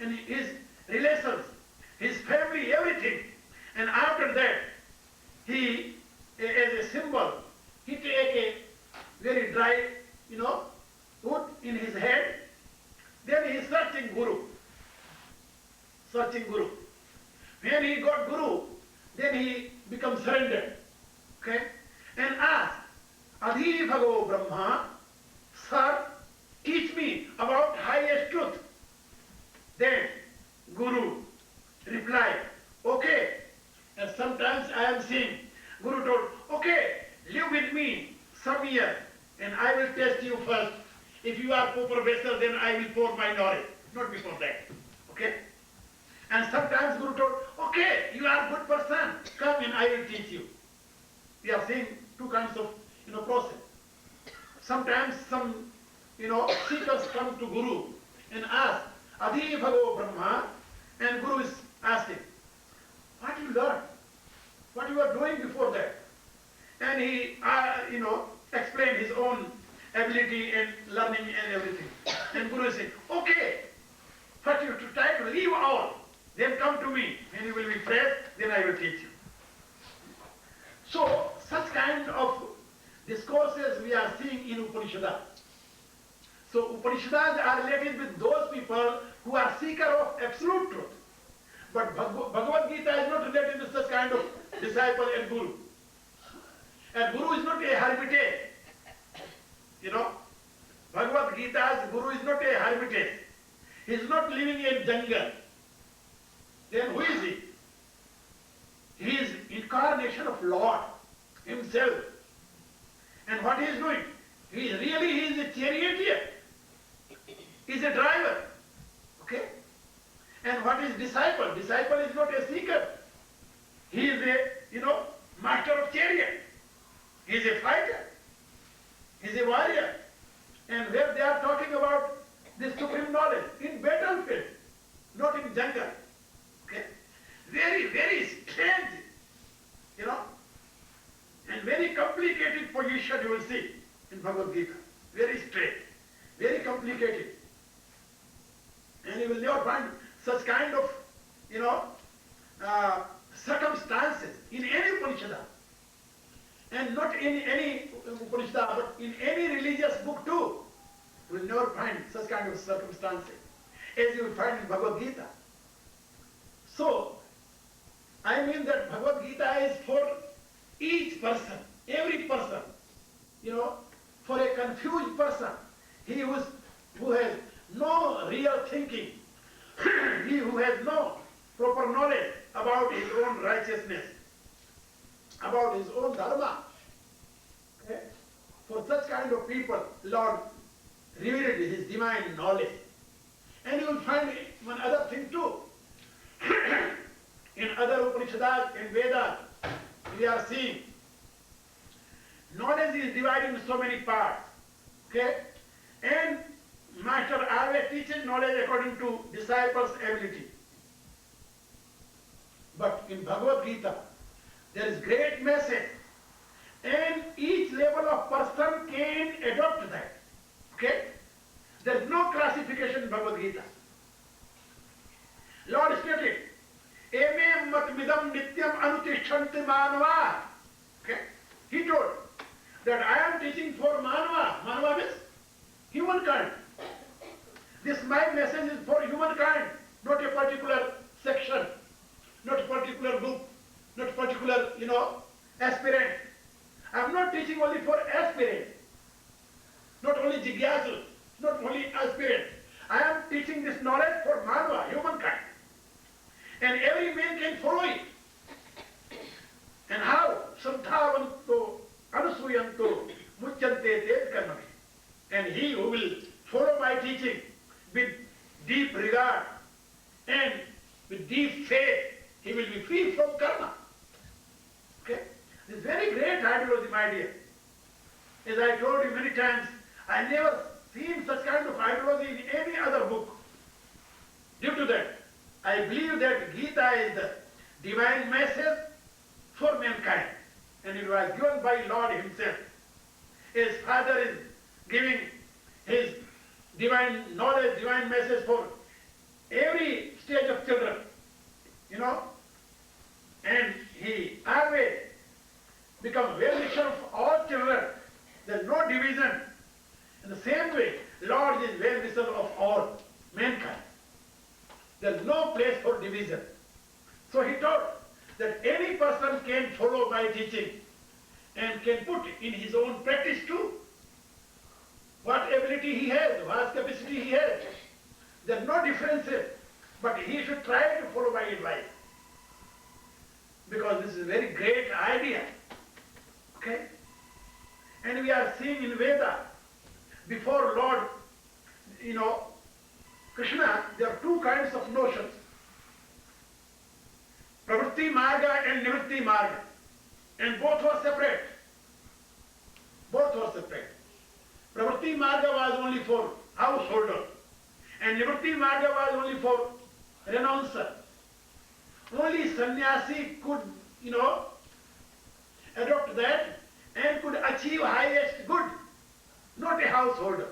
and his relations, his family, everything. And after that, he, as a symbol, he take a very dry, wood in his head. Then he is searching Guru. Searching Guru. When he got Guru, then he becomes surrendered. Okay? And asked, Adhi Bhago Brahma, sir, teach me about highest truth. Then Guru replied, okay. And sometimes I am seeing, Guru told, okay, live with me some years and I will test you first. If you are proper vessel, then I will pour my knowledge. Not before that. Okay? And sometimes Guru told, okay, you are a good person, come and I will teach you. We are seeing two kinds of process. Sometimes some seekers come to Guru and ask, Adhi Bhago Brahma, and Guru is asking, what you learned? What you were doing before that? And he explained his own ability and learning and everything. And Guru is saying, okay, first you have to try to leave all, then come to me. When you will be fresh, then I will teach you. So, such kind of discourses we are seeing in Upanishads. So, Upanishads are related with those people who are seeker of absolute truth. But Bhagavad Gita is not related to such kind of disciple and Guru. And Guru is not a hermitage. Bhagavad Gita's Guru is not a hermitage. He is not living in jungle. Then who is he? He is incarnation of Lord himself. And what he is doing? He is a charioteer. He is a driver. Okay? And what is disciple? Disciple is not a seeker. He is a, master of chariot. He is a fighter. He is a warrior. And where they are talking about this supreme knowledge, in battlefield, not in jungle. Okay? Very, very strange, and very complicated position you will see in Bhagavad Gita. Very strange, very complicated. And you will never find such kind of, circumstances in any Upanishad. And not in any Upanishad, but in any religious book too. You will never find such kind of circumstances as you will find in Bhagavad Gita. So, I mean that Bhagavad Gita is for each person, every person, for a confused person, he who has no real thinking, he who has no proper knowledge about his own righteousness, about his own dharma. Okay? For such kind of people, Lord revealed his divine knowledge. And you will find one other thing too. In other Upanishads and Vedas, we are seeing knowledge is divided into so many parts. Okay? And Master always teaches knowledge according to disciples' ability. But in Bhagavad Gita, there is great message. And each level of person can adopt that. Okay? There is no classification in Bhagavad Gita. Lord stated, Eme matmidam nityam anutishtanti manava. Okay? He told that I am teaching for manava. Manava means humankind. This my message is for humankind, not a particular section, not a particular group, not a particular, aspirant. I am not teaching only for aspirants, not only jigyasus, not only aspirants. I am teaching this knowledge for manava, humankind. And every man can follow it. And how? Sraddhavanto anusuyanto muchyante ted karmami. And he who will follow my teaching with deep regard and with deep faith, he will be free from karma. Okay? This is very great ideology, my dear. As I told you many times, I never seen such kind of ideology in any other book. Due to that, I believe that Gita is the divine message for mankind. And it was given by Lord himself. His Father is giving his divine knowledge, divine message for every stage of children, you know, and he always become well-wisher of all children. There is no division. In the same way, Lord is well-wisher of all mankind. There is no place for division. So he taught that any person can follow my teaching and can put in his own practice too. What ability he has, what capacity he has. There are no differences, but he should try to follow my advice. Because this is a very great idea. Okay? And we are seeing in Veda, before Lord, Krishna, there are two kinds of notions. Pravritti Marga and Nivritti Marga. And both were separate. Both were separate. Pravritti Marga was only for householder. And Nivritti Marga was only for renouncer. Only sannyasi could, adopt that and could achieve highest good, not a householder.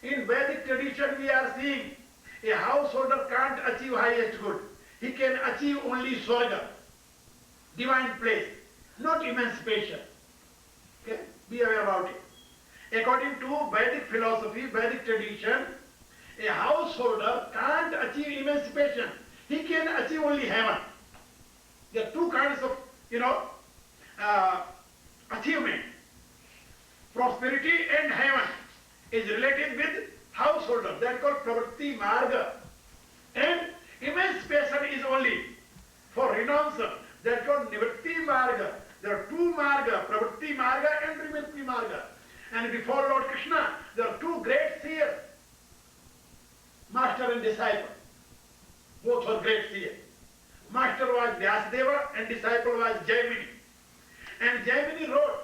In Vedic tradition we are seeing a householder can't achieve highest good. He can achieve only swarga, divine place, not emancipation. Okay? Be aware about it. According to Vedic philosophy, Vedic tradition, a householder can't achieve emancipation. He can achieve only heaven. There are two kinds of, achievement. Prosperity and heaven is related with householder. That is called pravritti marga. And emancipation is only for renouncer. That is called nivritti marga. There are two marga, pravritti marga and nivritti marga. And before Lord Krishna, there are two great seers, master and disciple. Both were great seers. Master was Vyasadeva and disciple was Jaimini. And Jaimini wrote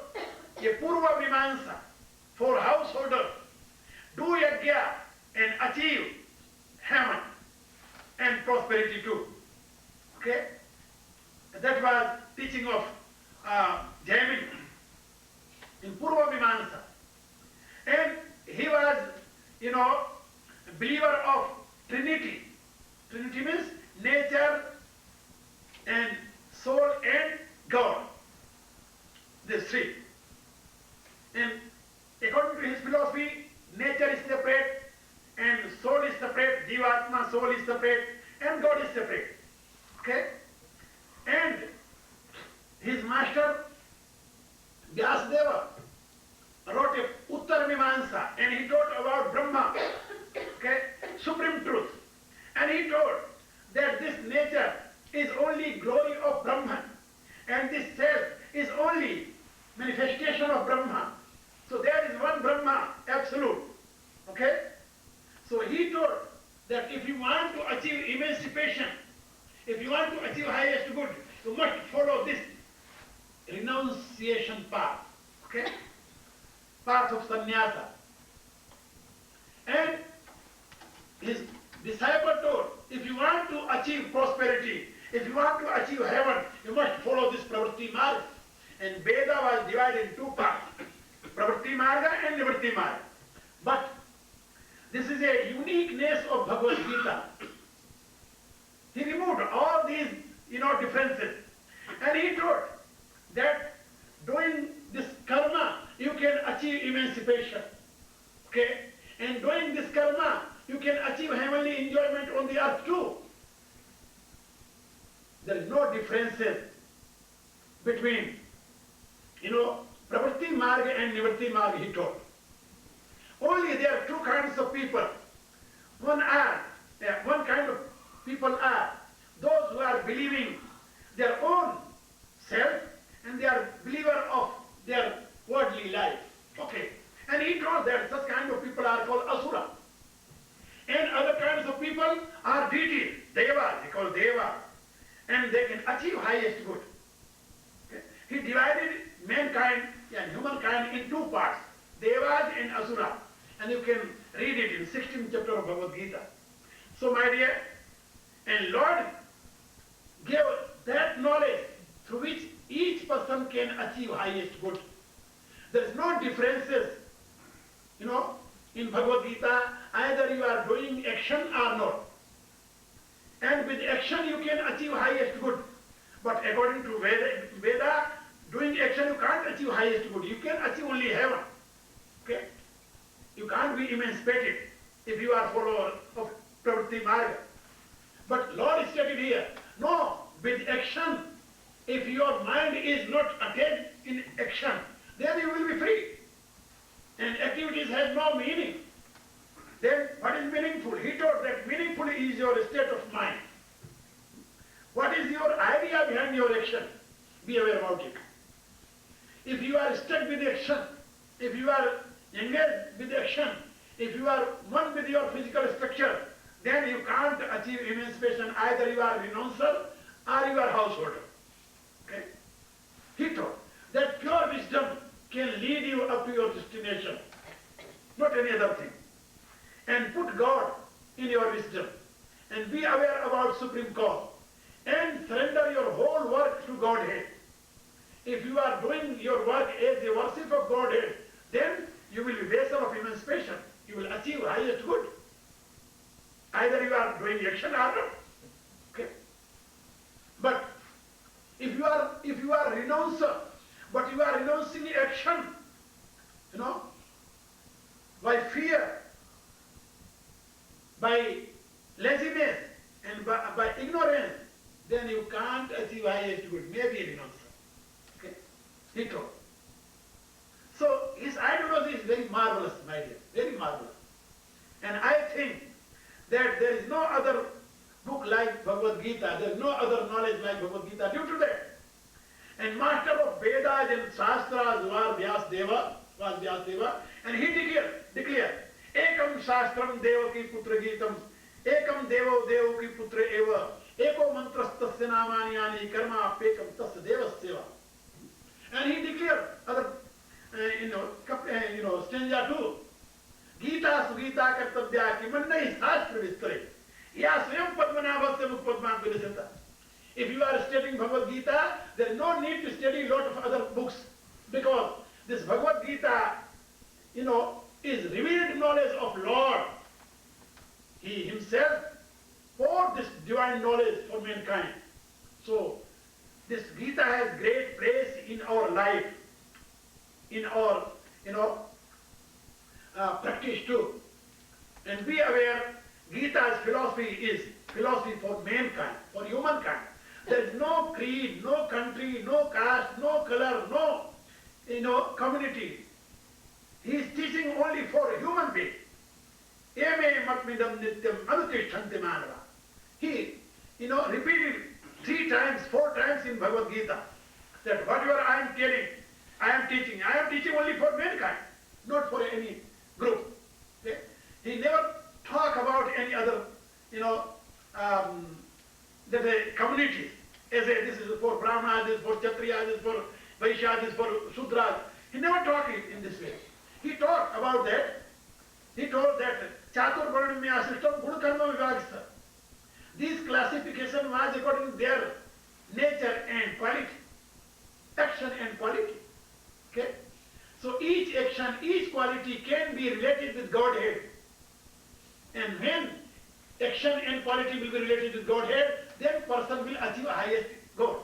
a Purva Mimansa for householders. Do yajna and achieve heaven and prosperity too. Okay? That was teaching of Jaimini in Purva Mimansa. And he was, a believer of Trinity. Trinity means nature and soul and God. These three. And according to his philosophy, nature is separate and soul is separate, Jivatma, soul is separate and God is separate. Okay? And his master, Vyasadeva, wrote a Uttar Mimansa and he taught about Brahma, okay, supreme truth. And he told that this nature is only glory of Brahman and this self is only manifestation of Brahma. So there is one Brahma, absolute. Okay? So he told that if you want to achieve emancipation, if you want to achieve highest good, you must follow this renunciation path. Okay? Path of sannyasa. And his disciple told, if you want to achieve prosperity, if you want to achieve heaven, you must follow this pravritti marga. And Veda was divided in two parts, pravritti marga and nivritti marga. But this is a uniqueness of Bhagavad Gita. He removed all these, differences. And he told that doing this karma, you can achieve emancipation. Okay? And doing this karma, you can achieve heavenly enjoyment on the earth too. There is no differences between, pravritti marga and nivritti marga, he taught. Only there are two kinds of people. One kind of people are those who are believing their own self and they are believer of their worldly life. Okay. And he told that such kind of people are called asura. And other kinds of people are deities, devas, they call deva. And they can achieve highest good. Okay. He divided mankind and humankind in two parts, devas and asura. And you can read it in 16th chapter of Bhagavad Gita. So my dear, and Lord gave that knowledge through which each person can achieve highest good. There is no differences, in Bhagavad Gita, either you are doing action or not. And with action you can achieve highest good. But according to Veda, doing action you can't achieve highest good. You can achieve only heaven. Okay? You can't be emancipated if you are follower of Pravritti Marga. But Lord stated here, no, with action, if your mind is not attached in action, then you will be free. And activities have no meaning. Then what is meaningful? He taught that meaningful is your state of mind. What is your idea behind your action? Be aware about it. If you are stuck with action, if you are engaged with action, if you are one with your physical structure, then you can't achieve emancipation. Either you are renouncer or you are householder. Okay? He taught that pure wisdom can lead you up to your destination, not any other thing. And put God in your wisdom and be aware about supreme cause and surrender your whole work to Godhead. If you are doing your work as a worship of Godhead, then you will be vessel of emancipation. You will achieve highest good. Either you are doing action or not. Okay? But if you are renouncer, but you are renouncing action, by fear, by laziness, and by ignorance, then you can't achieve highest good. Maybe a renouncer. Okay? He told. So his ideology is very marvelous, my dear, very marvelous. And I think that there is no other book like Bhagavad Gita, there is no other knowledge like Bhagavad Gita due to that. And master of Vedas and Shastras was Vyasdeva, and he declared, Ekam Shastram Devaki Putra Gitam, Ekam Devo Devaki Putra Eva, Eko Mantras Tasya Namani Ani Karma Apekam Tasya Devasyeva. And he declared other, stanza 2, Gita Sugita Kartabhya Kimannai Shastra Vistare, Ya Swayam Padmanabhasya Mukh Padman Vilasata. If you are studying Bhagavad Gita, there is no need to study a lot of other books, because this Bhagavad Gita, is revealed knowledge of Lord. He himself poured this divine knowledge for mankind. So, this Gita has great place in our life, in our, practice too. And be aware, Gita's philosophy is philosophy for mankind, for humankind. There is no creed, no country, no caste, no color, no, community. He is teaching only for a human being. Eme matmidam nityam anutishtanti manava. He, repeated 3 times, 4 times in Bhagavad Gita that whatever I am telling, I am teaching only for mankind, not for any group. Okay? He never talk about any other, communities. As this is for Brahmanas, this is for Kshatriyas, this is for Vaishyas, this is for Sudras. He never talked in this way. He talked about that. He told that Chatur Varnamya system, Guna Karma Vivagasa. This classification was according to their nature and quality. Action and quality. Okay? So each action, each quality can be related with Godhead. And when action and quality will be related with Godhead, then person will achieve highest God.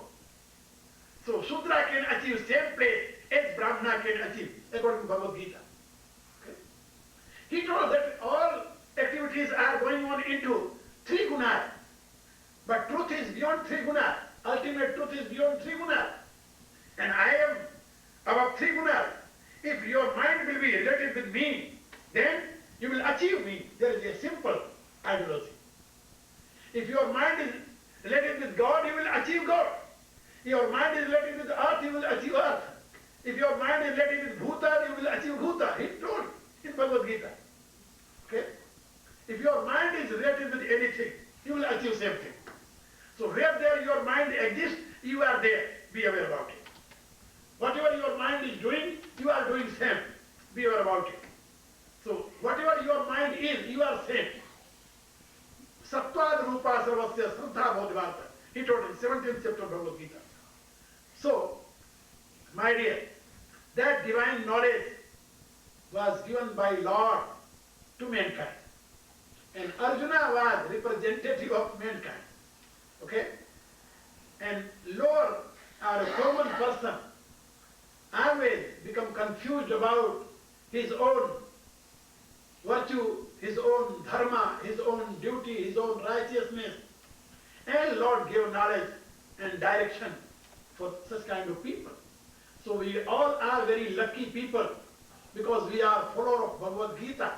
So Shudra can achieve same place as Brahmana can achieve, according to Bhagavad Gita. Okay? He told that all activities are going on into 3 gunas. But truth is beyond 3 gunas. Ultimate truth is beyond 3 gunas. And I am above 3 gunas. If your mind will be related with me, then you will achieve me. There is a simple ideology. If your mind is related with God, you will achieve God. If your mind is related with earth, you will achieve earth. If your mind is related with Bhuta, you will achieve Bhuta. He told in Bhagavad Gita. Okay? If your mind is related with anything, you will achieve same thing. So where there your mind exists, you are there. Be aware about it. Whatever your mind is doing, you are doing same. Be aware about it. So whatever your mind is, you are same. Sattvad Rupa Sarvasya Sraddha Bodhivarta. He told in 17th chapter of Bhagavad Gita. So, my dear, that divine knowledge was given by Lord to mankind. And Arjuna was representative of mankind. Okay? And lower or a common person always become confused about his own virtue, his own dharma, his own duty, his own righteousness. And Lord gave knowledge and direction for such kind of people. So we all are very lucky people because we are followers of Bhagavad Gita.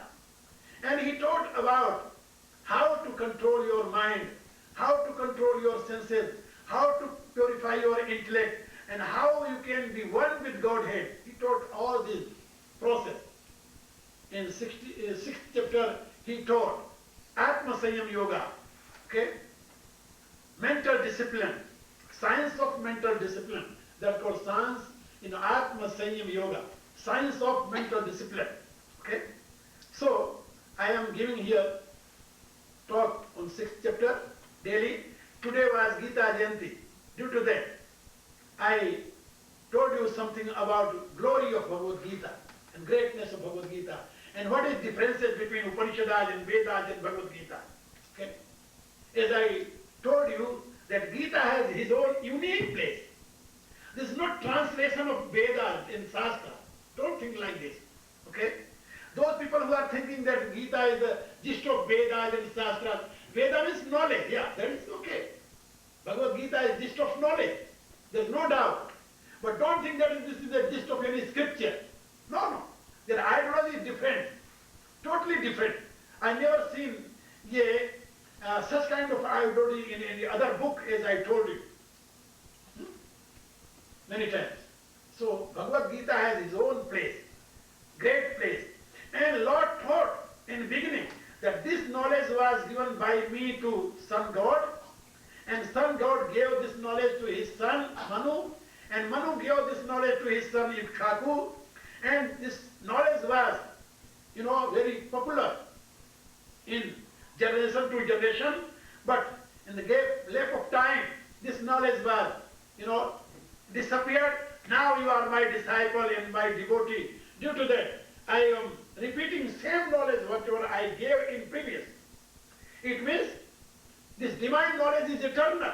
And he taught about how to control your mind, how to control your senses, how to purify your intellect, and how you can be one with Godhead. He taught all this process. In 6th chapter, he taught Atma Sanyam Yoga, okay? Mental discipline, science of mental discipline. That's called science, Atma Sanyam Yoga, science of mental discipline, okay? So, I am giving here talk on 6th chapter daily. Today was Gita Jayanti. Due to that, I told you something about glory of Bhagavad Gita and greatness of Bhagavad Gita and what is differences between Upanishads and Vedas and Bhagavad Gita. Okay? As I told you that Gita has his own unique place. This is not translation of Vedas in Shastra. Don't think like this. Okay? Those people who are thinking that Gita is the gist of Vedas and Shastras, Veda means knowledge, yeah, that is okay. Bhagavad Gita is gist of knowledge, there's no doubt. But don't think that this is the gist of any scripture. No. Their ideology is different, totally different. I never seen such kind of ideology in any other book as I told you. Many times. So Bhagavad Gita has its own place, great place. And Lord taught in the beginning that this knowledge was given by me to Son God, and Son God gave this knowledge to his son Manu, and Manu gave this knowledge to his son Ikshvaku, and this knowledge was, very popular in generation to generation, but in the lapse of time, this knowledge was, disappeared. Now you are my disciple and my devotee. Due to that, I am repeating same knowledge whatever I gave in previous. It means this divine knowledge is eternal.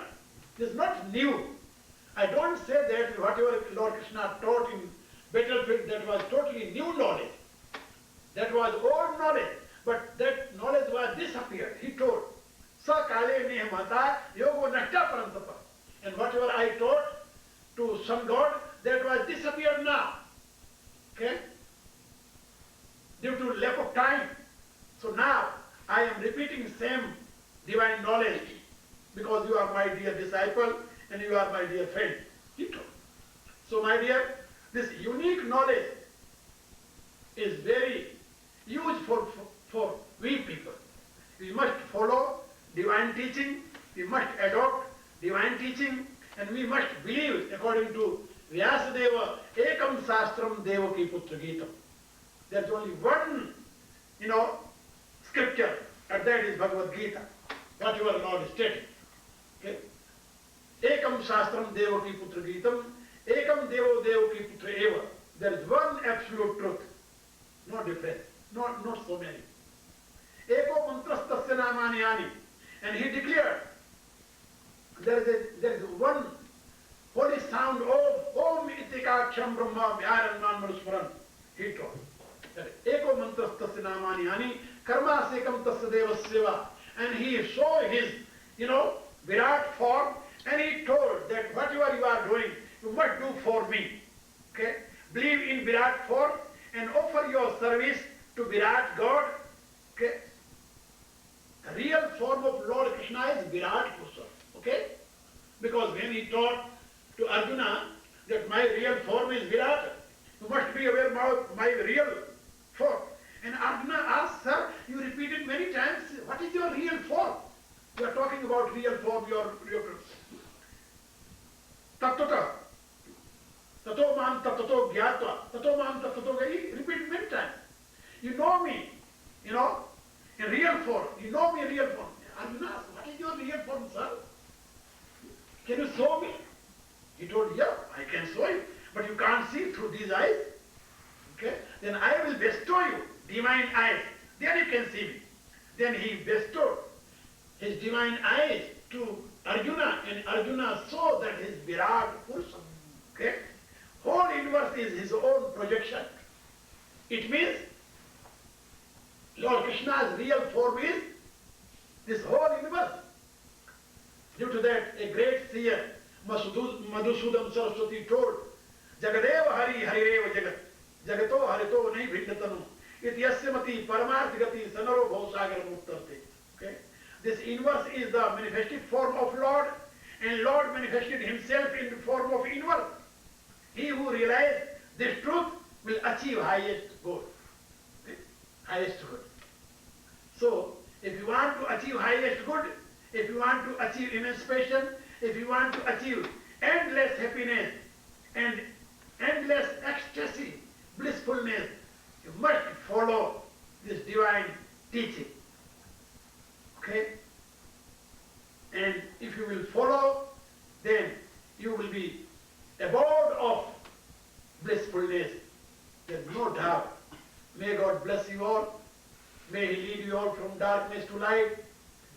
It is not new. I don't say that whatever Lord Krishna taught in battlefield, that was totally new knowledge. That was old knowledge. But that knowledge was disappeared. He told, Sa kale nehmata yogo nashta parantapa. And whatever I taught to some God, that was disappeared now. Okay? Due to lack of time. So now I am repeating same divine knowledge because you are my dear disciple and you are my dear friend. So my dear, this unique knowledge is very huge for we people. We must follow divine teaching, we must adopt divine teaching, and we must believe according to Vyasadeva, Ekam Sastram Devaki Putra Gita. There's only one, scripture, and that is Bhagavad Gita, whatever Lord is stating. Okay? Ekam Shastram Devaki Putra Gitam, Ekam Devo Devaki Putra Eva. There is one absolute truth, no difference, not so many. Eko Mantrastasya Namani Ani. And he declared, there is one holy sound, Om Itikaksham Brahma Vyaranman Manuswaran. He told. Eko mantrastasya namani ani karma sekam tasya devasya. And he saw his, Virat form, and he told that whatever you are doing, you must do for me. Okay? Believe in Virat form and offer your service to Virat God. Okay? The real form of Lord Krishna is Virat Purusha. Okay? Because when he taught to Arjuna that my real form is Virat, you must be aware of my real form. And Arjuna asked, sir, you repeated many times, what is your real form? You are talking about real form, your Tattva. Tato mam tattato gyatva. Tato mam tattato gai. Repeat many times. You know me, in real form. You know me in real form. Arjuna asked, what is your real form, sir? Can you show me? He told, yeah, I can show you. But you can't see through these eyes. Okay? Then I will bestow you divine eyes. Then you can see me. Then he bestowed his divine eyes to Arjuna, and Arjuna saw that his Virat Purusha. Okay? Whole universe is his own projection. It means Lord Krishna's real form is this whole universe. Due to that, a great seer, Madhusudam Saraswati told, Jagadeva Hari Harireva Jagat, Jagato Harito Nai Bhindatanu, Ityasyamati Paramarthigati Sanaro Bhausagar Muktarte. Okay? This universe is the manifested form of Lord, and Lord manifested himself in the form of universe. He who realizes this truth will achieve highest goal. Okay? Highest good. So, if you want to achieve highest good, if you want to achieve emancipation, if you want to achieve endless happiness and endless ecstasy, blissfulness, you must follow this divine teaching. Okay? And if you will follow, then you will be abode of blissfulness. There is no doubt. May God bless you all. May He lead you all from darkness to light,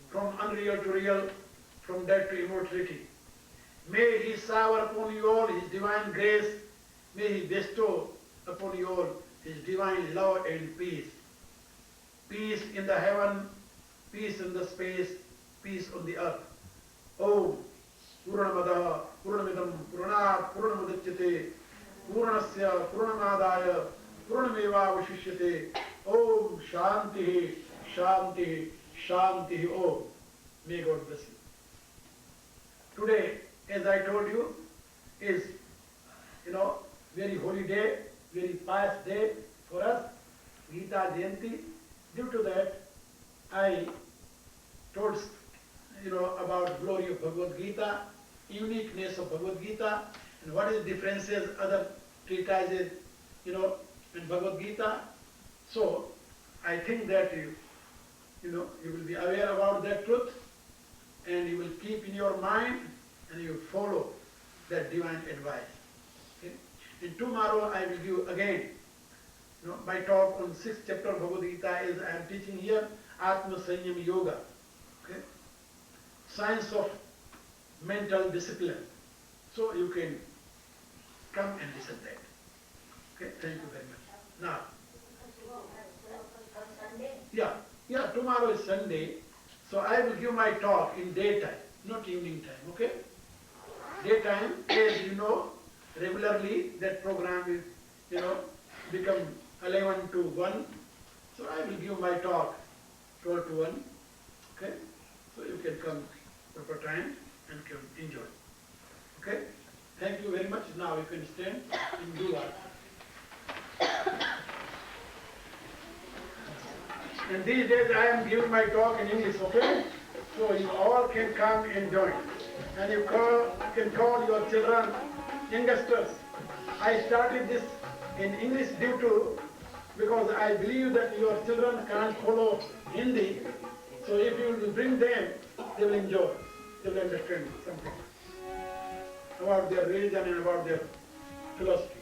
from unreal to real, from death to immortality. May He shower upon you all His divine grace. May He bestow upon you all His divine love and peace. Peace in the heaven, peace in the space, peace on the earth. Om Purnamadaha Purnamidam Purnat Purnamudachyate Purnasya Purnamadaya Purnameva Vashishyate. Om Shanti Shanti Shanti Om. May God bless you. Today, as I told you, is very holy day, very pious day for us, Gita Jayanti. Due to that, I told about glory of Bhagavad Gita, uniqueness of Bhagavad Gita, and what is differences other treatises, in Bhagavad Gita. So I think that you will be aware about that truth, and you will keep in your mind, and you follow that divine advice. Okay? And tomorrow I will give again my talk on 6th chapter of Bhagavad Gita is I am teaching here Atma Sanyam Yoga. Okay? Science of mental discipline. So you can come and listen that. Okay, thank you very much. Now, yeah, tomorrow is Sunday, so I will give my talk in daytime, not evening time, okay? Daytime, as you know, regularly that program is, become 11 to 1, so I will give my talk 12 to 1, okay? So you can come proper time and come enjoy, okay? Thank you very much. Now you can stand and do what. And these days I am giving my talk in English, okay? So you all can come and join. And you can call your children youngsters. I started this in English because I believe that your children can't follow Hindi. So if you will bring them, they will enjoy. They will understand something about their religion and about their philosophy.